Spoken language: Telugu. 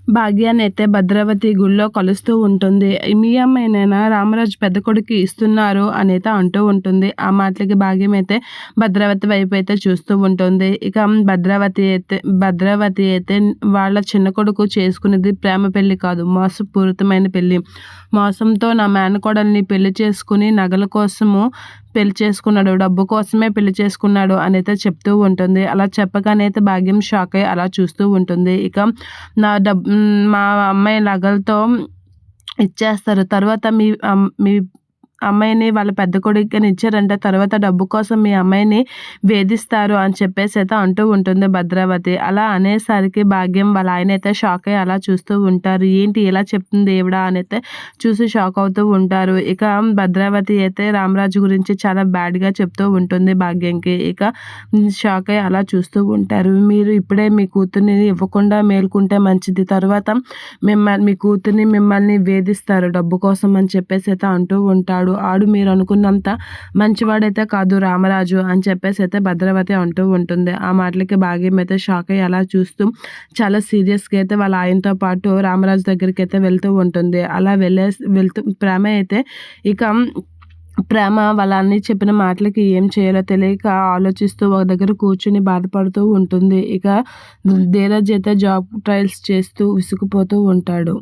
భాగ్యాన్నయితే భద్రావతి గుడిలో కలుస్తూ ఉంటుంది. మీ అమ్మాయినైనా రామరాజు పెద్ద కొడుకు ఇస్తున్నారు అనైతే అంటూ ఉంటుంది. ఆ మాటలకి భాగ్యం అయితే భద్రావతి వైపు అయితే చూస్తూ ఉంటుంది. ఇక భద్రావతి అయితే వాళ్ళ చిన్న కొడుకు చేసుకునేది ప్రేమ పెళ్లి కాదు, మోసపూరితమైన పెళ్లి. మోసంతో నా మేనకోడల్ని పెళ్లి చేసుకుని నగల కోసము పెళ్లి చేసుకున్నాడు, డబ్బు కోసమే పెళ్లి చేసుకున్నాడు అనైతే చెప్తూ ఉంటుంది. అలా చెప్పగానే అయితే భాగ్యం షాక్ అయ్యి అలా చూస్తూ ఉంటుంది. ఇక మా అమ్మాయి నగలతో ఇచ్చేస్తారు, తర్వాత మీ అమ్మాయిని వాళ్ళ పెద్ద కొడుకుని ఇచ్చారంటే తర్వాత డబ్బు కోసం మీ అమ్మాయిని వేధిస్తారు అని చెప్పేసి అయితే అంటూ ఉంటుంది భద్రావతి. అలా అనేసరికి భాగ్యం వాళ్ళ ఆయన అయితే షాక్ అయ్యి అలా చూస్తూ ఉంటారు. ఏంటి ఇలా చెప్తుంది ఏవిడా అని అయితే చూసి షాక్ అవుతూ ఉంటారు. ఇక భద్రావతి అయితే రామరాజు గురించి చాలా బ్యాడ్గా చెప్తూ ఉంటుంది భాగ్యంకి. ఇక షాక్ అయ్యి అలా చూస్తూ ఉంటారు. మీరు ఇప్పుడే మీ కూతుర్ని ఇవ్వకుండా మేల్కుంటే మంచిది, తర్వాత మీ కూతుర్ని మిమ్మల్ని వేధిస్తారు డబ్బు కోసం అని చెప్పేసి అయితే అంటూ ఉంటాడు. ఆడు మీరు అనుకున్నంత మంచివాడైతే కాదు రామరాజు అని చెప్పేసి అయితే భద్రావతి అంటూ ఉంటుంది. ఆ మాటలకి భాగ్యం అయితే షాక్ అయ్యి అలా చూస్తూ చాలా సీరియస్గా అయితే వాళ్ళ ఆయనతో పాటు రామరాజు దగ్గరికి అయితే వెళ్తూ ఉంటుంది. అలా వెళ్తూ ప్రేమ అయితే ప్రేమ వాళ్ళ అన్ని చెప్పిన మాటలకి ఏం చేయాలో తెలియక ఆలోచిస్తూ ఒక దగ్గర కూర్చుని బాధపడుతూ ఉంటుంది. ఇక ధీరజ్ అయితే జాబ్ ట్రయల్స్ చేస్తూ విసిగిపోతూ ఉంటాడు.